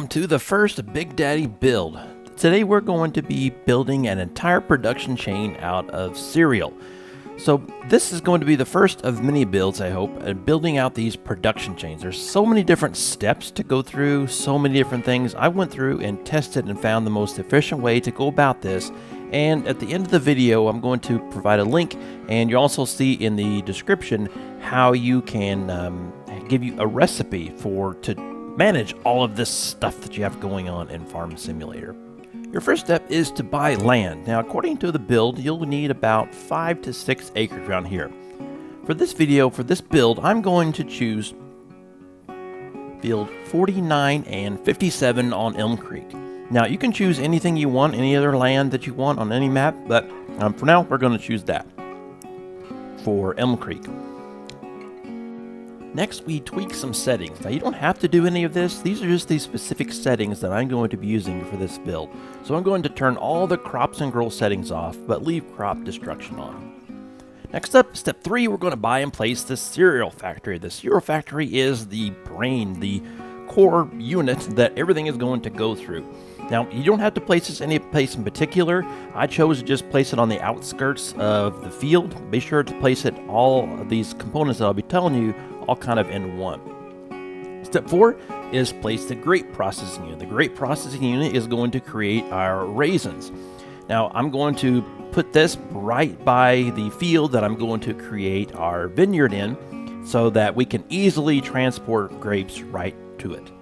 welcome to the first Big Daddy build. Today we're going to be building an entire production chain out of cereal. So this is going to be the first of many builds, I hope, at building out these production chains. There's so many different steps to go through, so many different things. I went through and tested and found the most efficient way to go about this. And at the end of the video, I'm going to provide a link, and you'll also see in the description how you can give you a recipe to manage all of this stuff that you have going on in Farm Simulator. Your first step is to buy land. Now, according to the build, you'll need about 5 to 6 acres around here. For this video, for this build, I'm going to choose field 49 and 57 on Elm Creek. Now, you can choose anything you want, any other land that you want on any map, but for now, we're going to choose that for Elm Creek. Next, we tweak some settings. Now, you don't have to do any of this. These are just the specific settings that I'm going to be using for this build. So I'm going to turn all the crops and grow settings off, but leave crop destruction on. Next up, step 3, we're going to buy and place the cereal factory. The cereal factory is the brain, the core unit that everything is going to go through. Now, you don't have to place this any place in particular. I chose to just place it on the outskirts of the field. Be sure to place it, all of these components that I'll be telling you, all kind of in one. Step 4 is place the grape processing unit. The grape processing unit is going to create our raisins. Now, I'm going to put this right by the field that I'm going to create our vineyard in, so that we can easily transport grapes right to it.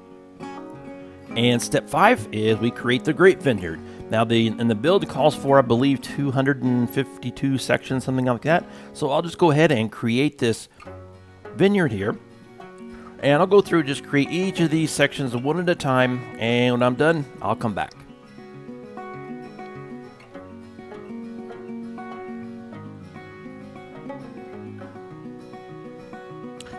And step 5 is we create the grape vineyard. Now, in the build calls for, I believe, 252 sections, something like that. So I'll just go ahead and create this vineyard here, and I'll go through and just create each of these sections one at a time, and when I'm done, I'll come back.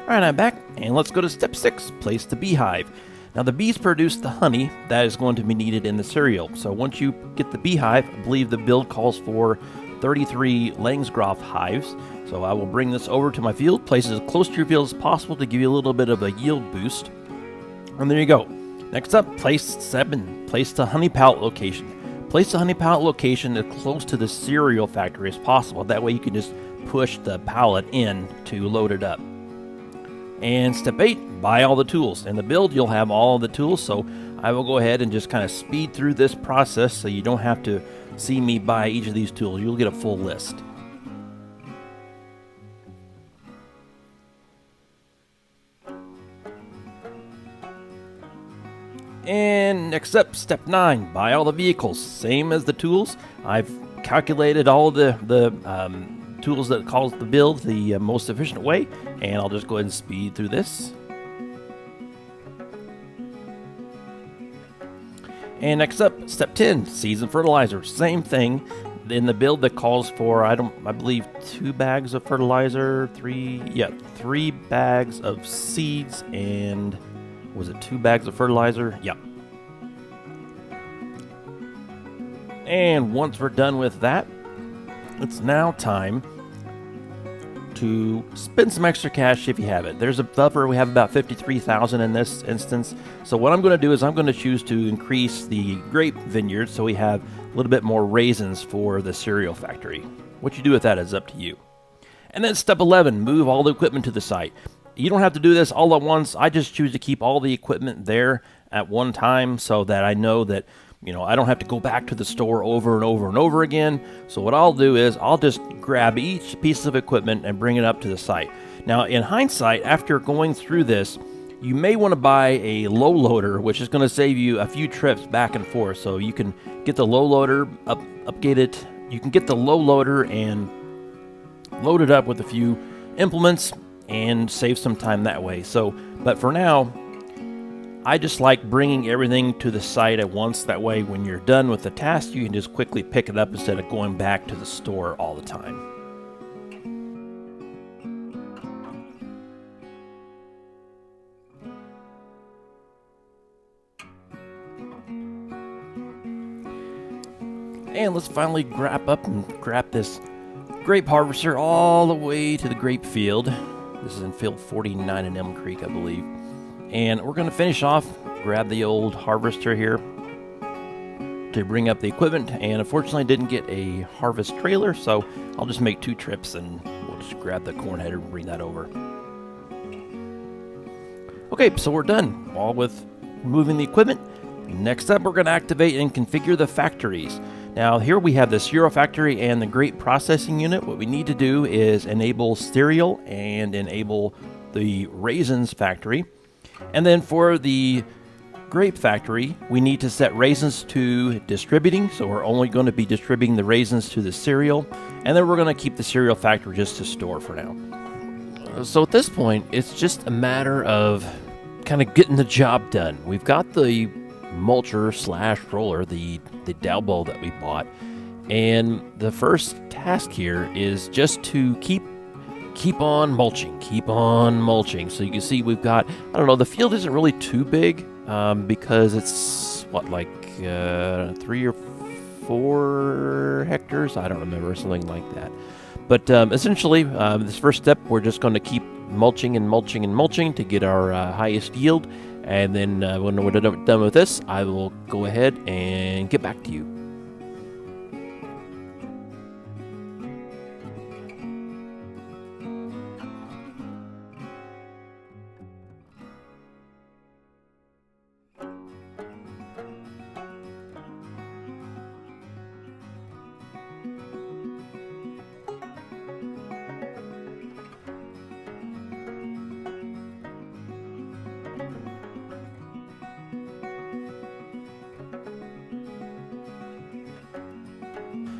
Alright, I'm back, and let's go to step 6, place the Bee Hive. Now, the bees produce the honey that is going to be needed in the cereal. So once you get the Bee Hive, I believe the build calls for 33 Langsgroth hives. So I will bring this over to my field, place it as close to your field as possible to give you a little bit of a yield boost. And there you go. Next up, place 7, place the honey pallet location. Place the honey pallet location as close to the cereal factory as possible. That way you can just push the pallet in to load it up. And step 8, buy all the tools. In the build, you'll have all the tools, so I will go ahead and just kind of speed through this process so you don't have to see me buy each of these tools. You'll get a full list. And next up, step 9, buy all the vehicles. Same as the tools. I've calculated all the tools that cause the build the most efficient way, and I'll just go ahead and speed through this. And next up, step 10, seeds and fertilizer. Same thing in the build that calls for, I believe 2 bags of fertilizer, 3 bags of seeds, and was it 2 bags of fertilizer? Yep. And once we're done with that, it's now time to spend some extra cash if you have it. There's a buffer. We have about 53,000 in this instance. So what I'm going to do is I'm going to choose to increase the grape vineyard so we have a little bit more raisins for the cereal factory. What you do with that is up to you. And then step 11, move all the equipment to the site. You don't have to do this all at once. I just choose to keep all the equipment there at one time so that I know that I don't have to go back to the store over and over and over again. So what I'll do is I'll just grab each piece of equipment and bring it up to the site. Now, in hindsight, after going through this, you may want to buy a low loader, which is going to save you a few trips back and forth. So you can get the low loader, upgrade it. You can get the low loader and load it up with a few implements and save some time that way. But for now, I just like bringing everything to the site at once. That way, when you're done with the task, you can just quickly pick it up instead of going back to the store all the time. And let's finally wrap up and grab this grape harvester all the way to the grape field. This is in field 49 in Elm Creek, I believe. And we're going to finish off grab the old harvester here to bring up the equipment, and unfortunately didn't get a harvest trailer, so I'll just make 2 trips and we'll just grab the corn header and bring that over. Okay, so we're done all with moving the equipment. Next up, we're going to activate and configure the factories. Now here we have the cereal factory and the grape processing unit. What we need to do is enable cereal and enable the raisins factory. And then for the grape factory, we need to set raisins to distributing. So we're only going to be distributing the raisins to the cereal. And then we're going to keep the cereal factory just to store for now. So at this point, it's just a matter of kind of getting the job done. We've got the mulcher / roller, the Dalbo that we bought. And the first task here is just to keep on mulching, So you can see we've got, I don't know, the field isn't really too big because it's, what, like 3 or 4 hectares? I don't remember, something like that. But essentially, this first step, we're just going to keep mulching to get our highest yield. And then when we're done with this, I will go ahead and get back to you.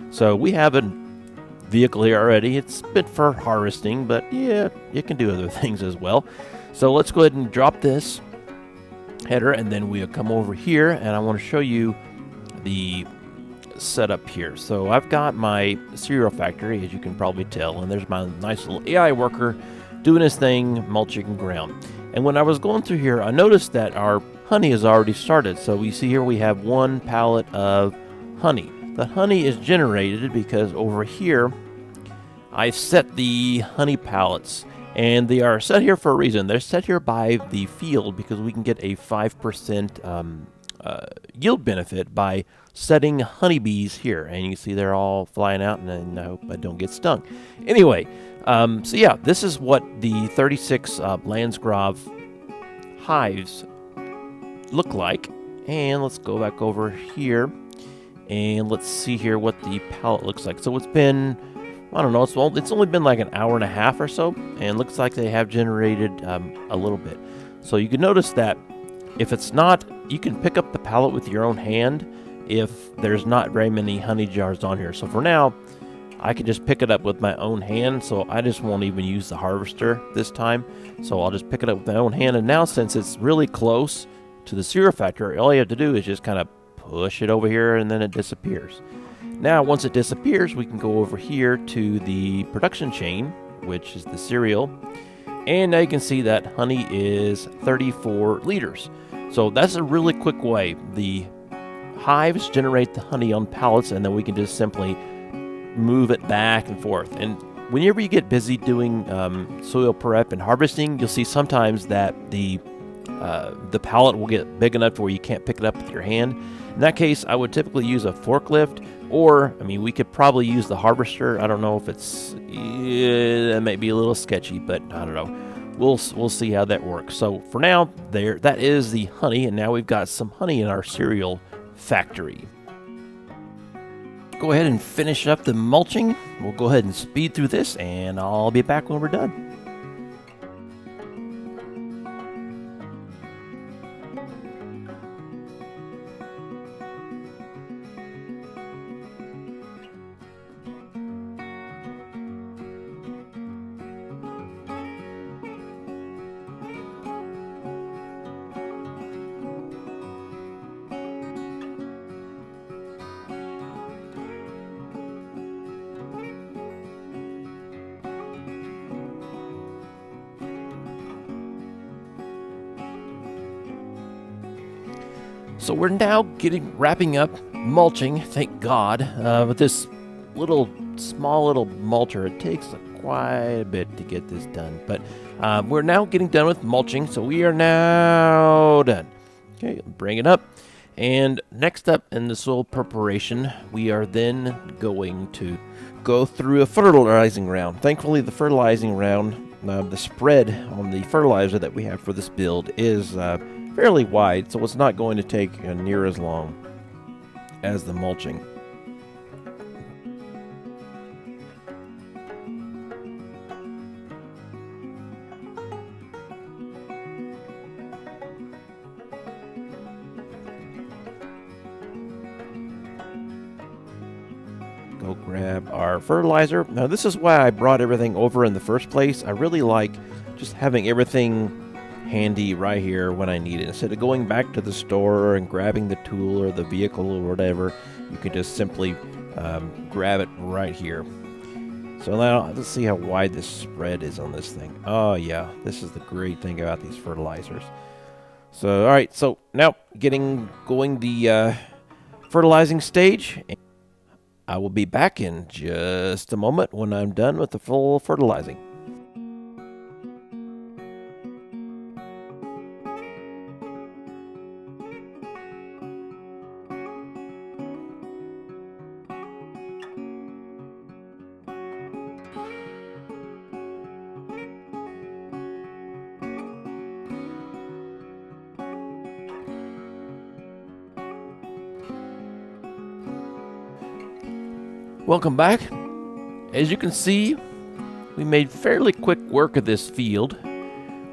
So we have a vehicle here already. It's meant for harvesting, but yeah, it can do other things as well. So let's go ahead and drop this header, and then we'll come over here, and I want to show you the setup here. So I've got my cereal factory, as you can probably tell, and there's my nice little AI worker doing his thing, mulching ground. And when I was going through here, I noticed that our honey has already started. So we see here we have 1 pallet of honey. The honey is generated because over here I've set the honey pallets, and they are set here for a reason. They're set here by the field because we can get a 5% yield benefit by setting honeybees here. And you can see they're all flying out, and I hope I don't get stung. Anyway, so yeah, this is what the 36 Landsgrove hives look like. And let's go back over here. And let's see here what the pallet looks like. So it's been, I don't know, it's only been like an hour and a half or so, and looks like they have generated a little bit. So you can notice that if it's not, you can pick up the pallet with your own hand if there's not very many honey jars on here. So for now, I can just pick it up with my own hand, so I just won't even use the harvester this time. So I'll just pick it up with my own hand, and now since it's really close to the cereal factory, all you have to do is just kind of push it over here, and then it disappears. Now, once it disappears, we can go over here to the production chain, which is the cereal, and now you can see that honey is 34 liters. So that's a really quick way. The hives generate the honey on pallets, and then we can just simply move it back and forth. And whenever you get busy doing soil prep and harvesting, you'll see sometimes that the pallet will get big enough where you can't pick it up with your hand. In that case, I would typically use a forklift, or, I mean, we could probably use the harvester. I don't know if it's, it may be a little sketchy, but I don't know. We'll see how that works. So for now, that is the honey, and now we've got some honey in our cereal factory. Go ahead and finish up the mulching. We'll go ahead and speed through this, and I'll be back when we're done. So we're now wrapping up mulching, thank God, with this small little mulcher. It takes quite a bit to get this done, but we're now getting done with mulching, so we are now done. Okay, bring it up. And next up in the soil preparation, we are then going to go through a fertilizing round. Thankfully, the fertilizing round, the spread on the fertilizer that we have for this build is fairly wide, so it's not going to take near as long as the mulching. Go grab our fertilizer. Now this is why I brought everything over in the first place. I really like just having everything handy right here when I need it. Instead of going back to the store and grabbing the tool or the vehicle or whatever, you can just simply grab it right here. So now let's see how wide this spread is on this thing. Oh yeah, this is the great thing about these fertilizers. So all right, so now going the fertilizing stage. I will be back in just a moment when I'm done with the full fertilizing. Welcome back. As you can see, we made fairly quick work of this field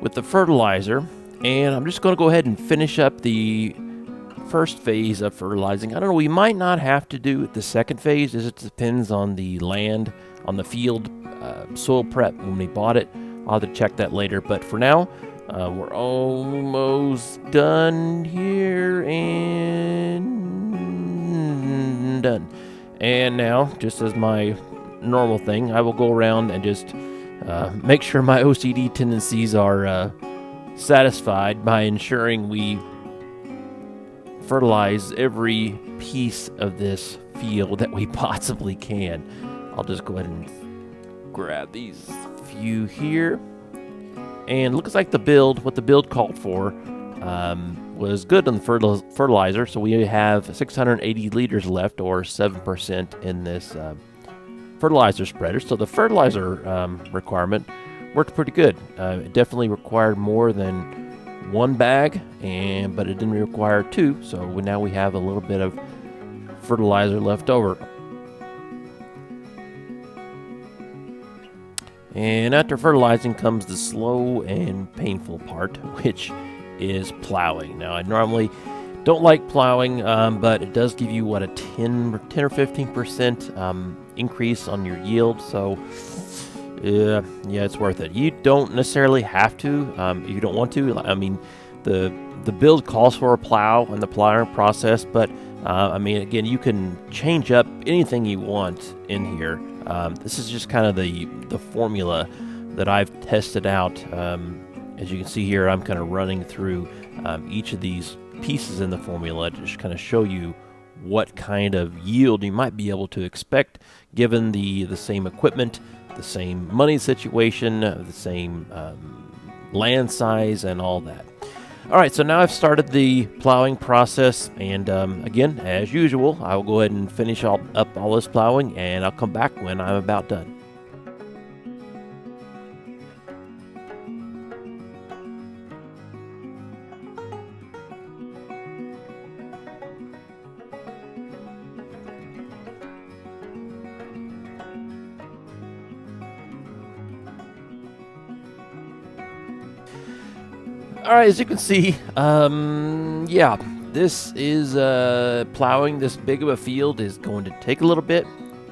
with the fertilizer, and I'm just going to go ahead and finish up the first phase of fertilizing. I don't know, we might not have to do the second phase, as it depends on the land, on the field soil prep when we bought it. I'll have to check that later, but for now, we're almost done here and done. And now, just as my normal thing, I will go around and just make sure my OCD tendencies are satisfied by ensuring we fertilize every piece of this field that we possibly can. I'll just go ahead and grab these few here. And looks like what the build called for was good on the fertilizer, so we have 680 liters left, or 7% in this fertilizer spreader. So the fertilizer requirement worked pretty good. It definitely required more than one bag, but it didn't require two, so now we have a little bit of fertilizer left over. And after fertilizing comes the slow and painful part, which is plowing. Now, I normally don't like plowing, but it does give you, a 10 or 15% increase on your yield, so yeah, it's worth it. You don't necessarily have to, if you don't want to. I mean, the build calls for a plow and the plowing process, but I mean, again, you can change up anything you want in here. This is just kind of the formula that I've tested out. As you can see here, I'm kind of running through each of these pieces in the formula to just kind of show you what kind of yield you might be able to expect given the same equipment, the same money situation, the same land size, and all that. All right, so now I've started the plowing process, and again, as usual, I will go ahead and finish up all this plowing, and I'll come back when I'm about done. All right, as you can see, yeah, this is plowing this big of a field is going to take a little bit,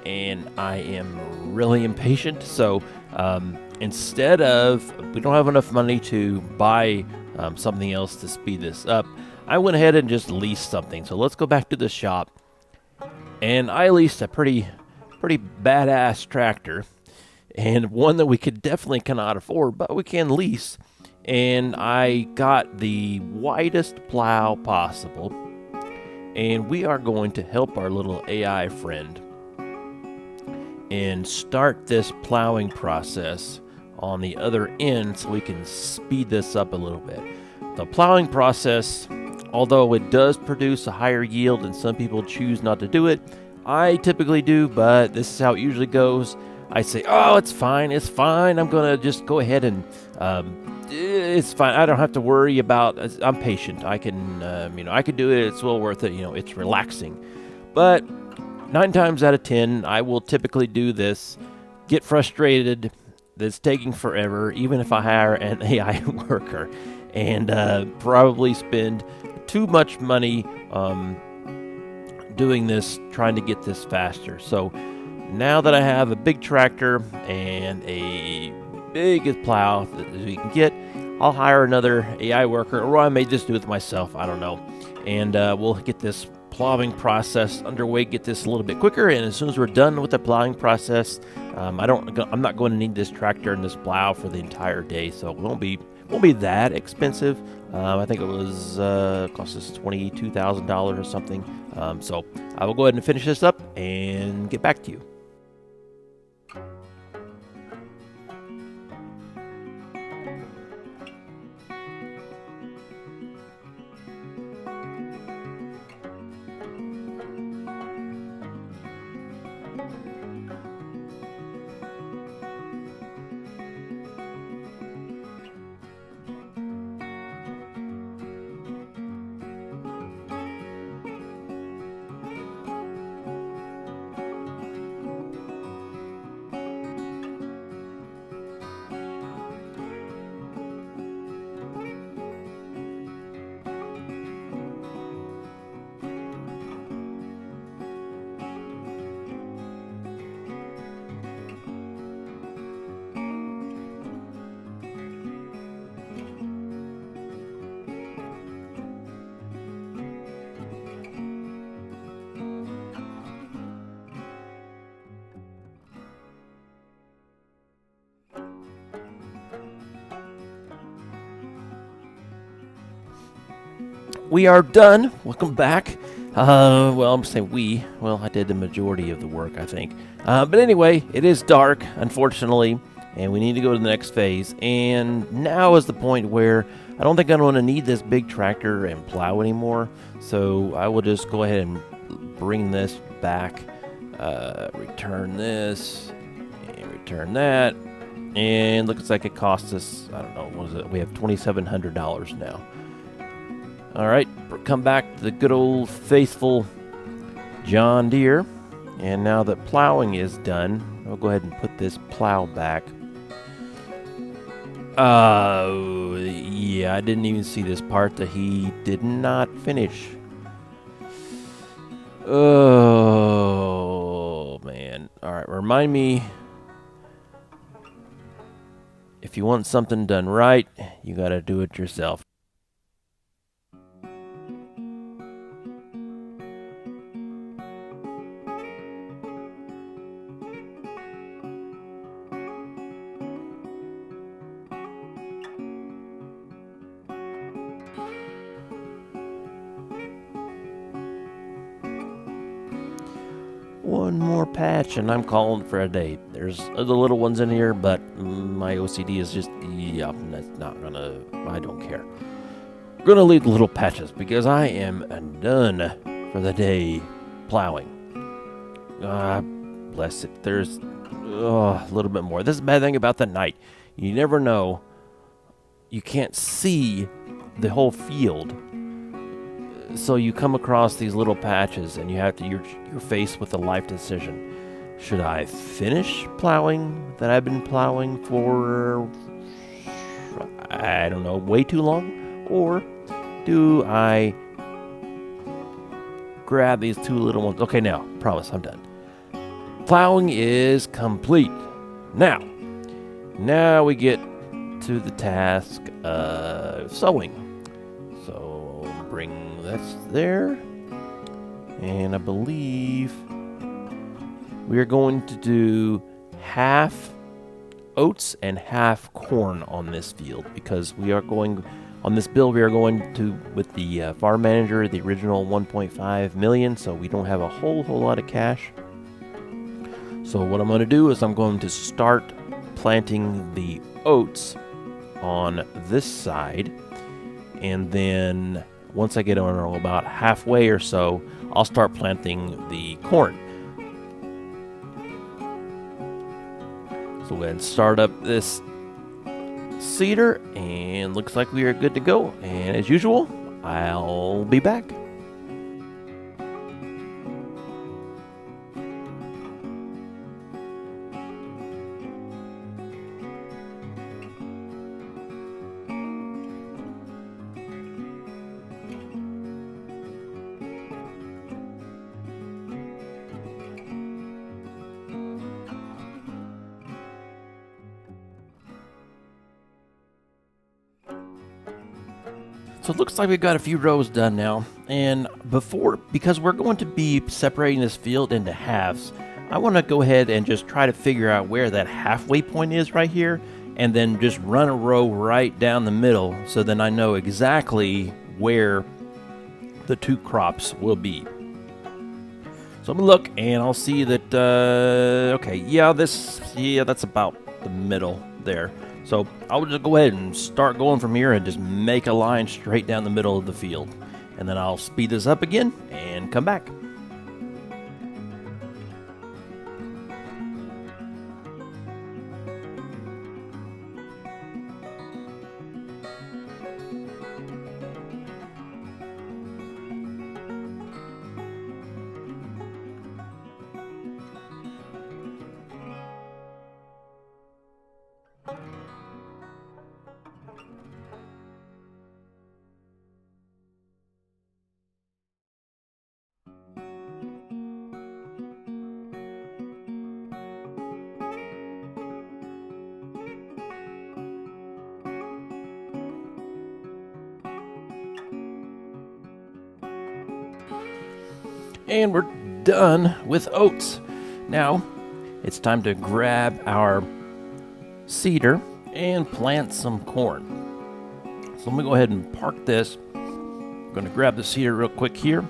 and I am really impatient. So instead of, we don't have enough money to buy something else to speed this up, I went ahead and just leased something. So let's go back to the shop, and I leased a pretty badass tractor, and one that we cannot afford, but we can lease. And I got the widest plow possible, and we are going to help our little AI friend and start this plowing process on the other end so we can speed this up a little bit. The plowing process Although it does produce a higher yield and some people choose not to do it, I typically do, but this is how it usually goes. I say, oh, it's fine, I'm going to just go ahead and it's fine. I don't have to worry about, I'm patient. I can, I can do it. It's well worth it. It's relaxing. But 9 times out of 10, I will typically do this, get frustrated, that's taking forever, even if I hire an AI worker, and probably spend too much money doing this, trying to get this faster. So now that I have a big tractor and a biggest plow that we can get, I'll hire another AI worker, or I may just do it myself. I don't know. And we'll get this plowing process underway, get this a little bit quicker. And as soon as we're done with the plowing process, I'm not going to need this tractor and this plow for the entire day, so it won't be that expensive. I think it was cost us $22,000 or something. So I will go ahead and finish this up and get back to you. We are done. Welcome back. I'm saying we. Well, I did the majority of the work, I think. But anyway, it is dark, unfortunately, and we need to go to the next phase. And now is the point where I don't think I'm going to need this big tractor and plow anymore. So I will just go ahead and bring this back, return this, and return that. And looks like it cost us, I don't know, what is it? We have $2,700 now. All right, come back to the good old faithful John Deere. And now that plowing is done, I'll go ahead and put this plow back. Yeah, I didn't even see this part that he did not finish. Oh, man. All right, remind me, if you want something done right, you got to do it yourself. One more patch and I'm calling for a day. There's other little ones in here, but my OCD is just, that's not gonna, I don't care. I'm gonna leave the little patches because I am done for the day plowing. Bless it. There's a little bit more. This is the bad thing about the night. You never know. You can't see the whole field. So you come across these little patches and you're faced with a life decision. Should I finish plowing that I've been plowing for, I don't know, way too long? Or do I grab these two little ones? Okay, now, promise, I'm done. Plowing is complete. Now we get to the task of sowing. So bring that's there, and I believe we are going to do half oats and half corn on this field because we are going on this build. We are going to with the farm manager, the original 1.5 million, so we don't have a whole lot of cash. So what I'm going to do is I'm going to start planting the oats on this side, and then once I get on about halfway or so, I'll start planting the corn. So we'll start up this seeder, and looks like we are good to go. And as usual, I'll be back. So it looks like we've got a few rows done now, and because we're going to be separating this field into halves, I want to go ahead and just try to figure out where that halfway point is right here, and then just run a row right down the middle, so then I know exactly where the two crops will be. So I'm gonna look, and I'll see that, okay, that's about the middle there. So I'll just go ahead and start going from here and just make a line straight down the middle of the field. And then I'll speed this up again and come back. And we're done with oats. Now, it's time to grab our seeder and plant some corn. So let me go ahead and park this. I'm going to grab the seeder real quick here.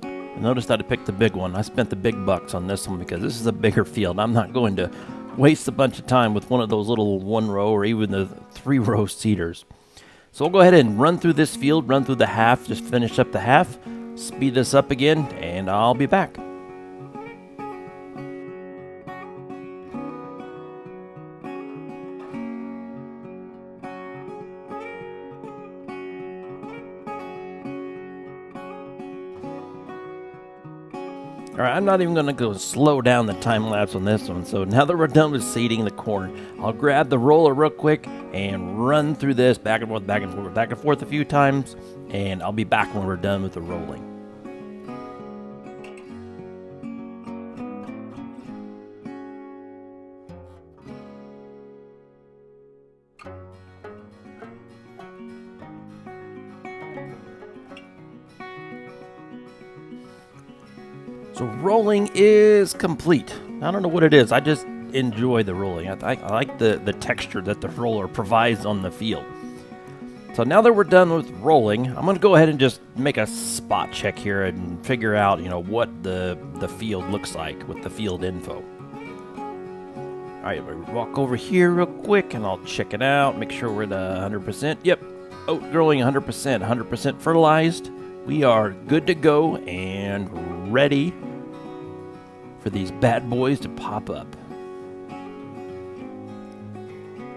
And notice that I picked the big one. I spent the big bucks on this one because this is a bigger field. I'm not going to waste a bunch of time with one of those little 1-row or even the 3-row seeders. So we'll go ahead and run through this field, run through the half, just finish up the half, speed this up again, and I'll be back. Alright, I'm not even going to go slow down the time lapse on this one. So now that we're done with seeding the corn, I'll grab the roller real quick and run through this back and forth, back and forth, back and forth a few times, and I'll be back when we're done with the rolling. So rolling is complete. I don't know what it is. I just enjoy the rolling. I like the texture that the roller provides on the field. So now that we're done with rolling, I'm going to go ahead and just make a spot check here and figure out, what the field looks like with the field info. All right, we'll walk over here real quick and I'll check it out. Make sure we're at 100%. Yep, oat growing 100%, 100% fertilized. We are good to go and ready for these bad boys to pop up.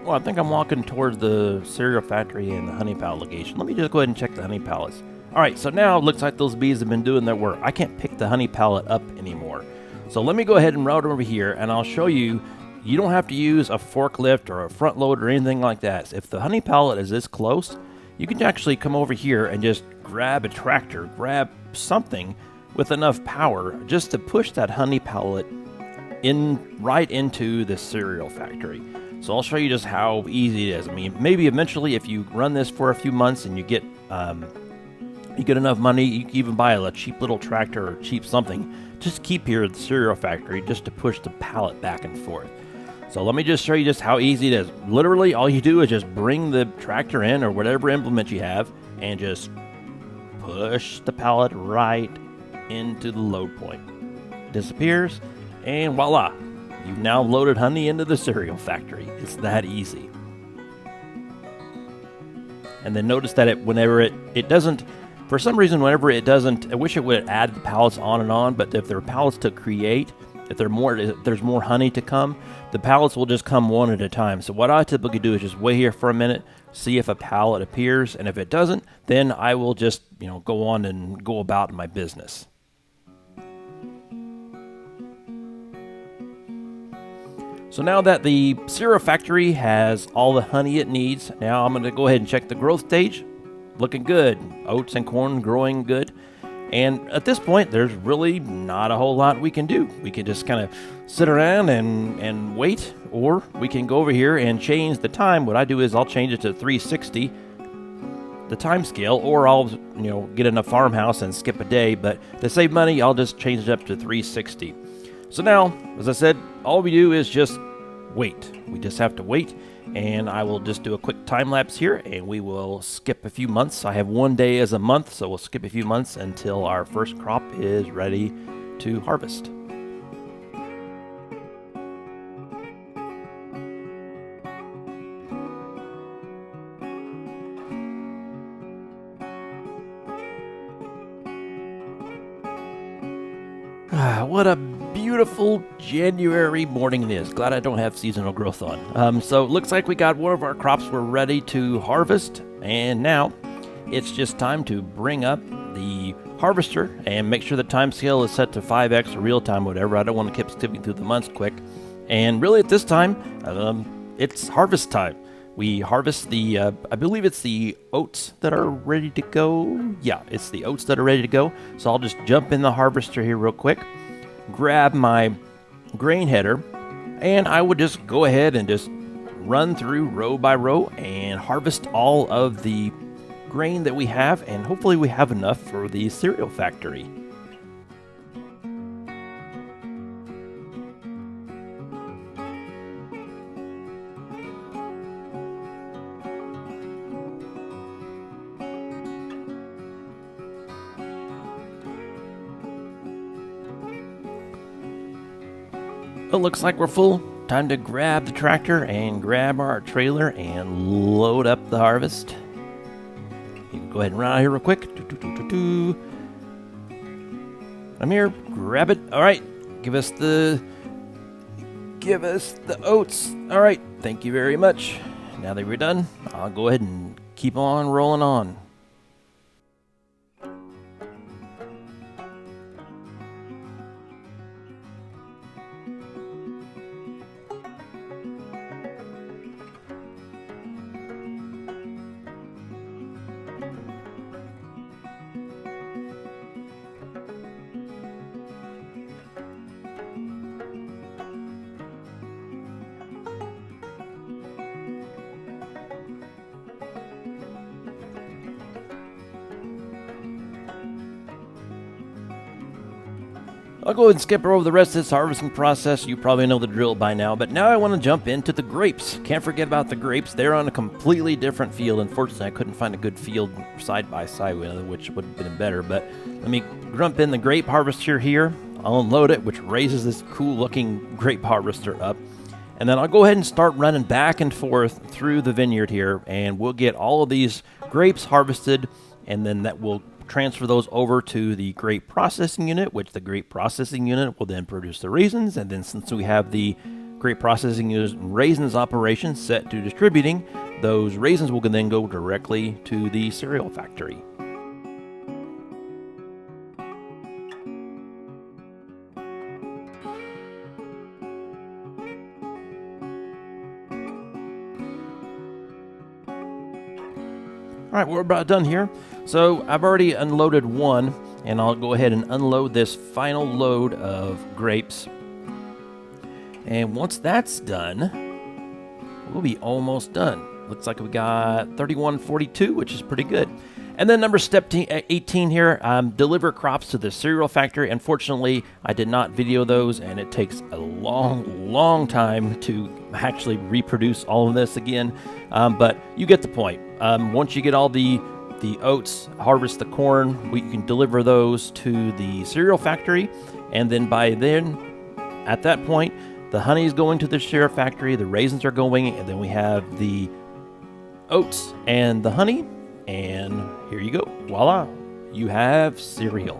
Well, I think I'm walking towards the cereal factory and the honey pallet location. Let me just go ahead and check the honey pallets. All right, so now it looks like those bees have been doing their work. I can't pick the honey pallet up anymore. So let me go ahead and route over here, and I'll show you. You don't have to use a forklift or a front load or anything like that. If the honey pallet is this close, you can actually come over here and just grab a tractor, grab something with enough power just to push that honey pallet right into the cereal factory. So I'll show you just how easy it is. I mean, maybe eventually if you run this for a few months and you get enough money, you can even buy a cheap little tractor or cheap something. Just keep here at the cereal factory just to push the pallet back and forth. So let me just show you just how easy it is. Literally, all you do is just bring the tractor in or whatever implement you have and just push the pallet right into the load point. It disappears, and voila! You've now loaded honey into the cereal factory. It's that easy. And then notice that whenever it doesn't, for some reason, whenever it doesn't, I wish it would add the pallets on and on, but if there are pallets to create, if there's more honey to come, the pallets will just come one at a time. So what I typically do is just wait here for a minute, see if a pallet appears, and if it doesn't, then I will just, go on and go about my business. So now that the cereal factory has all the honey it needs, now I'm going to go ahead and check the growth stage. Looking good. Oats and corn growing good. And at this point, there's really not a whole lot we can do. We can just kind of sit around and wait, or we can go over here and change the time. What I do is I'll change it to 360, the time scale, or I'll get in a farmhouse and skip a day. But to save money, I'll just change it up to 360. So now, as I said, all we do is just wait. We just have to wait, and I will just do a quick time lapse here, and we will skip a few months. I have 1 day as a month, so we'll skip a few months until our first crop is ready to harvest. What a beautiful January morning it is. Glad I don't have seasonal growth on. So it looks like we got one of our crops we're ready to harvest, and now it's just time to bring up the harvester and make sure the time scale is set to 5x or real time, whatever. I don't want to keep skipping through the months quick. And really at this time, it's harvest time. We harvest the, I believe it's the oats that are ready to go. Yeah, it's the oats that are ready to go. So I'll just jump in the harvester here real quick, grab my grain header, and I would just go ahead and just run through row by row and harvest all of the grain that we have, and hopefully we have enough for the cereal factory. It looks like we're full. Time to grab the tractor and grab our trailer and load up the harvest. You can go ahead and run out here real quick. I'm here. Grab it. All right. Give us the oats. All right. Thank you very much. Now that we're done, I'll go ahead and keep on rolling on. I'll go ahead and skip over the rest of this harvesting process. You probably know the drill by now, but now I want to jump into the grapes. Can't forget about the grapes. They're on a completely different field. Unfortunately, I couldn't find a good field side by side with it, which would have been better, but let me jump in the grape harvester here. I'll unload it, which raises this cool looking grape harvester up. And then I'll go ahead and start running back and forth through the vineyard here, and we'll get all of these grapes harvested, and then that will transfer those over to the grape processing unit, which the grape processing unit will then produce the raisins. And then since we have the grape processing unit raisins operation set to distributing, those raisins will then go directly to the cereal factory. All right, we're about done here. So I've already unloaded one, and I'll go ahead and unload this final load of grapes. And once that's done, we'll be almost done. Looks like we got 3142, which is pretty good. And then step 18 here, deliver crops to the cereal factory. Unfortunately, I did not video those, and it takes a long time to actually reproduce all of this again. But you get the point. Once you get all the oats, harvest the corn, we can deliver those to the cereal factory. And then at that point, the honey is going to the cereal factory, the raisins are going, and then we have the oats and the honey, and here you go. Voila, you have cereal.